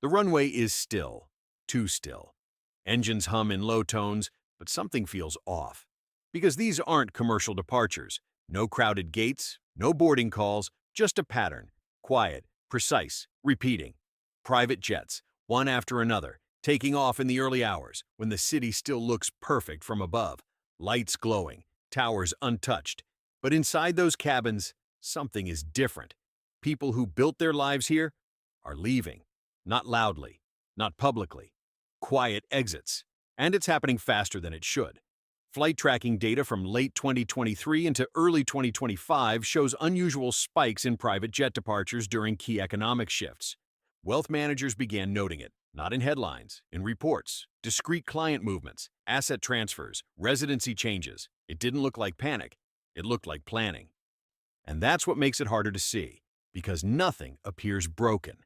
The runway is still, too still. Engines hum in low tones, but something feels off. Because these aren't commercial departures. No crowded gates, no boarding calls, just a pattern. Quiet, precise, repeating. Private jets, one after another, taking off in the early hours when the city still looks perfect from above. Lights glowing, towers untouched. But inside those cabins, something is different. People who built their lives here are leaving. Not loudly, not publicly. Quiet exits. And it's happening faster than it should. Flight tracking data from late 2023 into early 2025 shows unusual spikes in private jet departures during key economic shifts. Wealth managers began noting it, not in headlines, in reports, discrete client movements, asset transfers, residency changes. It didn't look like panic. It looked like planning. And that's what makes it harder to see, because nothing appears broken.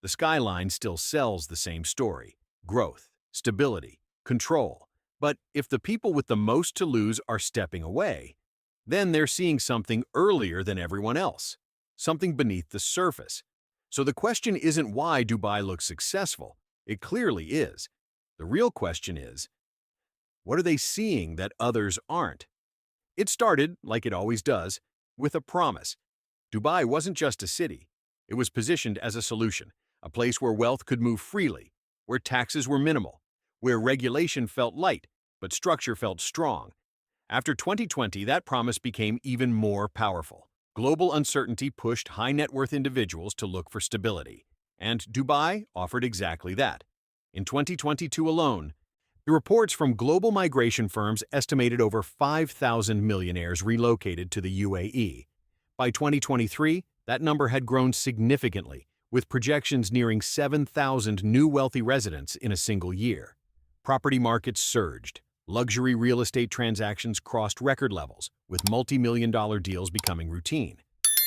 The skyline still sells the same story: growth, stability, control. But if the people with the most to lose are stepping away, then they're seeing something earlier than everyone else, something beneath the surface. So the question isn't why Dubai looks successful. It clearly is. The real question is, what are they seeing that others aren't? It started, like it always does, with a promise. Dubai wasn't just a city. It was positioned as a solution, a place where wealth could move freely, where taxes were minimal, where regulation felt light, but structure felt strong. After 2020, that promise became even more powerful. Global uncertainty pushed high-net-worth individuals to look for stability, and Dubai offered exactly that. In 2022 alone, the reports from global migration firms estimated over 5,000 millionaires relocated to the UAE. By 2023, that number had grown significantly, with projections nearing 7,000 new wealthy residents in a single year. Property markets surged. Luxury real estate transactions crossed record levels, with multi-million-dollar deals becoming routine.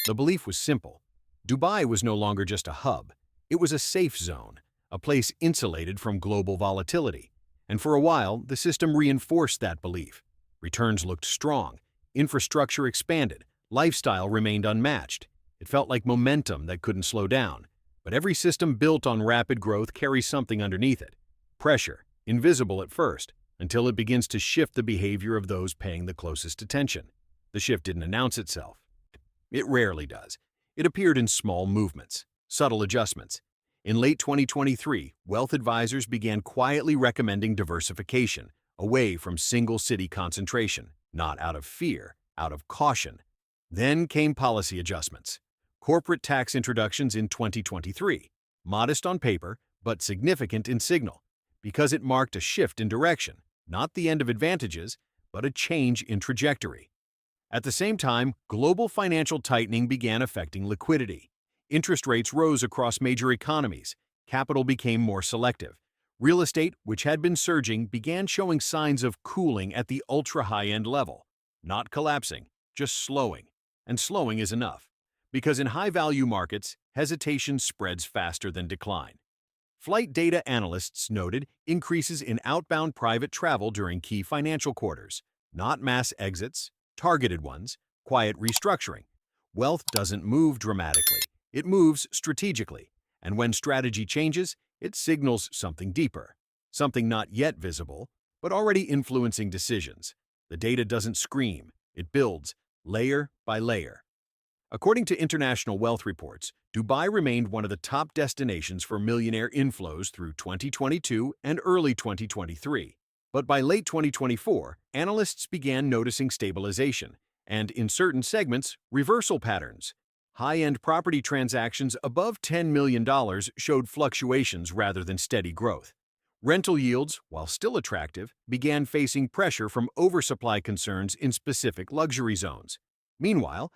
The belief was simple. Dubai was no longer just a hub. It was a safe zone, a place insulated from global volatility. And for a while, the system reinforced that belief. Returns looked strong. Infrastructure expanded. Lifestyle remained unmatched. It felt like momentum that couldn't slow down. But every system built on rapid growth carries something underneath it. Pressure, invisible at first, until it begins to shift the behavior of those paying the closest attention. The shift didn't announce itself. It rarely does. It appeared in small movements, subtle adjustments. In late 2023, wealth advisors began quietly recommending diversification, away from single-city concentration, not out of fear, out of caution. Then came policy adjustments. Corporate tax introductions in 2023, modest on paper, but significant in signal, because it marked a shift in direction, not the end of advantages, but a change in trajectory. At the same time, global financial tightening began affecting liquidity. Interest rates rose across major economies. Capital became more selective. Real estate, which had been surging, began showing signs of cooling at the ultra-high-end level. Not collapsing, just slowing. And slowing is enough, because in high-value markets, hesitation spreads faster than decline. Flight data analysts noted increases in outbound private travel during key financial quarters, not mass exits, targeted ones, quiet restructuring. Wealth doesn't move dramatically. It moves strategically, and when strategy changes, it signals something deeper, something not yet visible, but already influencing decisions. The data doesn't scream, it builds, layer by layer. According to international wealth reports, Dubai remained one of the top destinations for millionaire inflows through 2022 and early 2023. But by late 2024, analysts began noticing stabilization, and in certain segments, reversal patterns. High-end property transactions above $10 million showed fluctuations rather than steady growth. Rental yields, while still attractive, began facing pressure from oversupply concerns in specific luxury zones. Meanwhile,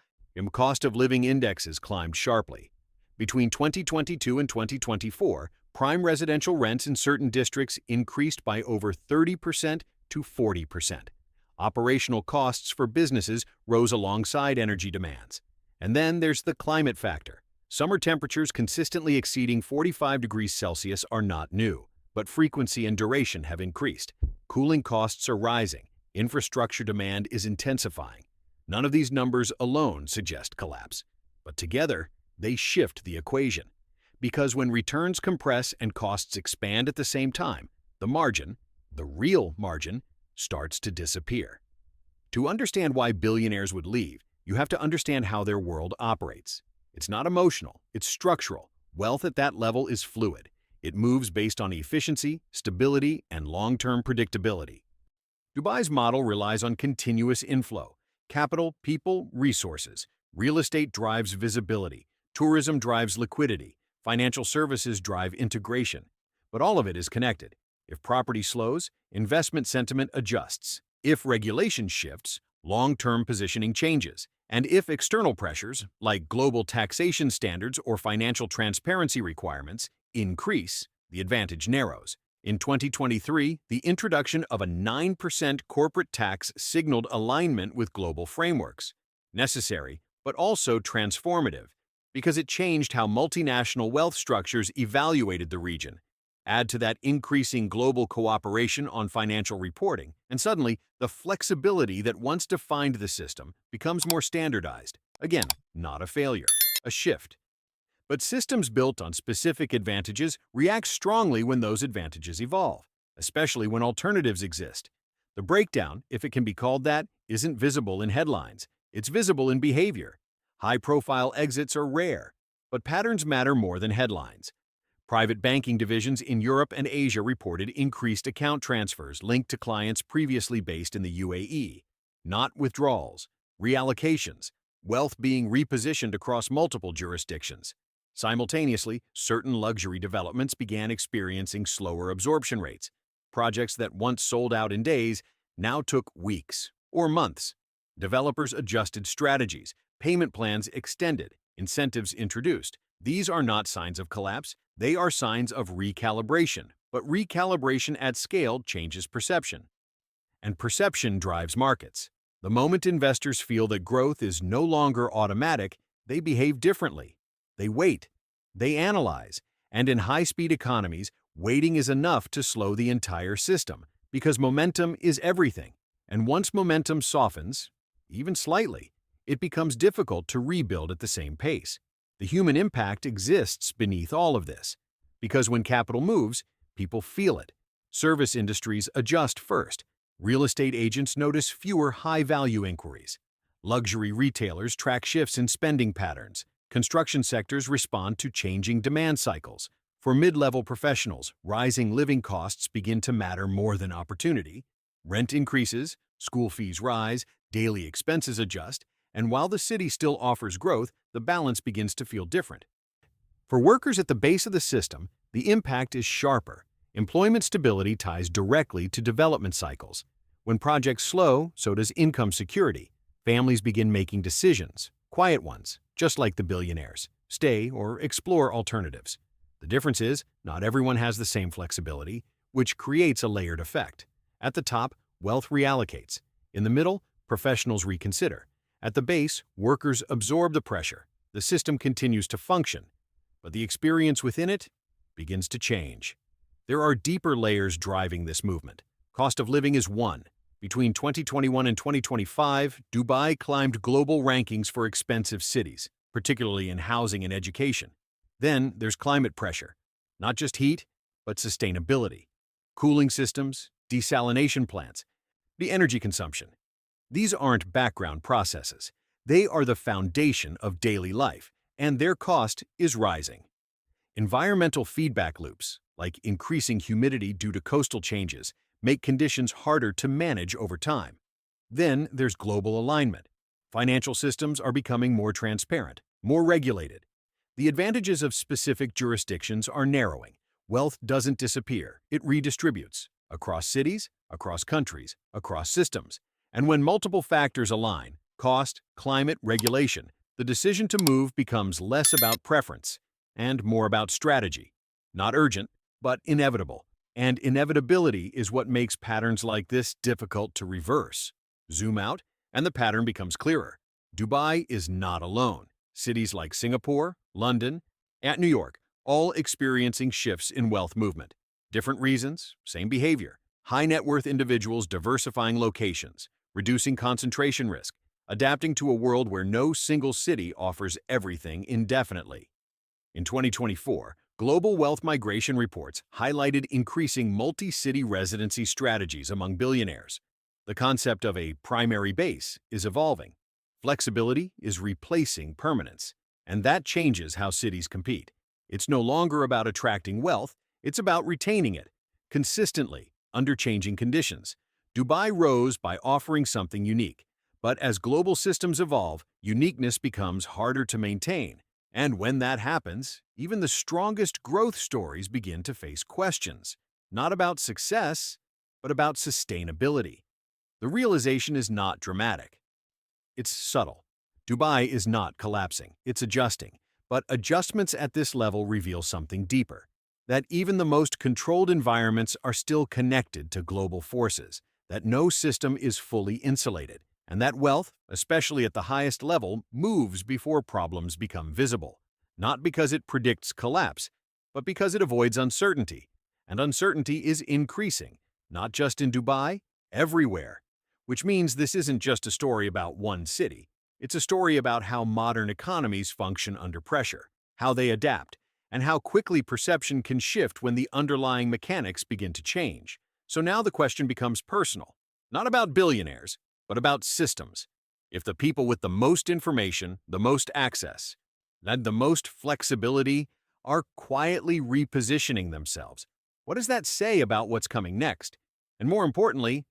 cost of living indexes climbed sharply. Between 2022 and 2024, prime residential rents in certain districts increased by over 30% to 40%. Operational costs for businesses rose alongside energy demands. And then there's the climate factor. Summer temperatures consistently exceeding 45 degrees Celsius are not new, but frequency and duration have increased. Cooling costs are rising. Infrastructure demand is intensifying. None of these numbers alone suggest collapse, but together, they shift the equation. Because when returns compress and costs expand at the same time, the margin, the real margin, starts to disappear. To understand why billionaires would leave, you have to understand how their world operates. It's not emotional, it's structural. Wealth at that level is fluid. It moves based on efficiency, stability, and long-term predictability. Dubai's model relies on continuous inflow. Capital, people, resources. Real estate drives visibility. Tourism drives liquidity. Financial services drive integration. But all of it is connected. If property slows, investment sentiment adjusts. If regulation shifts, long-term positioning changes. And if external pressures, like global taxation standards or financial transparency requirements, increase, the advantage narrows. In 2023, the introduction of a 9% corporate tax signaled alignment with global frameworks. Necessary, but also transformative, because it changed how multinational wealth structures evaluated the region. Add to that increasing global cooperation on financial reporting, and suddenly, the flexibility that once defined the system becomes more standardized. Again, not a failure, a shift. But systems built on specific advantages react strongly when those advantages evolve, especially when alternatives exist. The breakdown, if it can be called that, isn't visible in headlines. It's visible in behavior. High-profile exits are rare, but patterns matter more than headlines. Private banking divisions in Europe and Asia reported increased account transfers linked to clients previously based in the UAE. Not withdrawals, reallocations, wealth being repositioned across multiple jurisdictions. Simultaneously, certain luxury developments began experiencing slower absorption rates. Projects that once sold out in days now took weeks or months. Developers adjusted strategies, payment plans extended, incentives introduced. These are not signs of collapse, they are signs of recalibration. But recalibration at scale changes perception. And perception drives markets. The moment investors feel that growth is no longer automatic, they behave differently. They wait, they analyze, and in high-speed economies, waiting is enough to slow the entire system, because momentum is everything. And once momentum softens, even slightly, it becomes difficult to rebuild at the same pace. The human impact exists beneath all of this, because when capital moves, people feel it. Service industries adjust first. Real estate agents notice fewer high-value inquiries. Luxury retailers track shifts in spending patterns. Construction sectors respond to changing demand cycles. For mid-level professionals, rising living costs begin to matter more than opportunity. Rent increases, school fees rise, daily expenses adjust, and while the city still offers growth, the balance begins to feel different. For workers at the base of the system, the impact is sharper. Employment stability ties directly to development cycles. When projects slow, so does income security. Families begin making decisions, quiet ones, just like the billionaires, stay or explore alternatives. The difference is, not everyone has the same flexibility, which creates a layered effect. At the top, wealth reallocates. In the middle, professionals reconsider. At the base, workers absorb the pressure. The system continues to function, but the experience within it begins to change. There are deeper layers driving this movement. Cost of living is one. Between 2021 and 2025, Dubai climbed global rankings for expensive cities, particularly in housing and education. Then there's climate pressure. Not just heat, but sustainability. Cooling systems, desalination plants, the energy consumption. These aren't background processes. They are the foundation of daily life, and their cost is rising. Environmental feedback loops, like increasing humidity due to coastal changes, make conditions harder to manage over time. Then there's global alignment. Financial systems are becoming more transparent, more regulated. The advantages of specific jurisdictions are narrowing. Wealth doesn't disappear, it redistributes across cities, across countries, across systems. And when multiple factors align, cost, climate, regulation, the decision to move becomes less about preference and more about strategy. Not urgent, but inevitable. And inevitability is what makes patterns like this difficult to reverse. Zoom out, and the pattern becomes clearer. Dubai is not alone. Cities like Singapore, London, and New York, all experiencing shifts in wealth movement. Different reasons, same behavior. High net worth individuals diversifying locations, reducing concentration risk, adapting to a world where no single city offers everything indefinitely. In 2024, global wealth migration reports highlighted increasing multi-city residency strategies among billionaires. The concept of a primary base is evolving. Flexibility is replacing permanence, and that changes how cities compete. It's no longer about attracting wealth, it's about retaining it, consistently, under changing conditions. Dubai rose by offering something unique, but as global systems evolve, uniqueness becomes harder to maintain. And when that happens, even the strongest growth stories begin to face questions, not about success, but about sustainability. The realization is not dramatic. It's subtle. Dubai is not collapsing, it's adjusting. But adjustments at this level reveal something deeper, that even the most controlled environments are still connected to global forces, that no system is fully insulated, and that wealth, especially at the highest level, moves before problems become visible, not because it predicts collapse, but because it avoids uncertainty. And uncertainty is increasing, not just in Dubai, everywhere. Which means this isn't just a story about one city. It's a story about how modern economies function under pressure, how they adapt, and how quickly perception can shift when the underlying mechanics begin to change. So now the question becomes personal, not about billionaires, but about systems. If the people with the most information, the most access, and the most flexibility are quietly repositioning themselves, what does that say about what's coming next? And more importantly,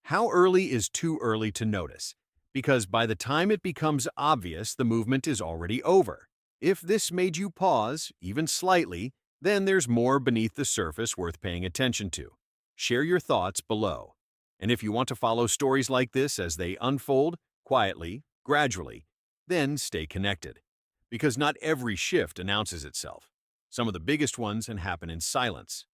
how early is too early to notice? Because by the time it becomes obvious, the movement is already over. If this made you pause, even slightly, then there's more beneath the surface worth paying attention to. Share your thoughts below. And if you want to follow stories like this as they unfold, quietly, gradually, then stay connected. Because not every shift announces itself. Some of the biggest ones can happen in silence,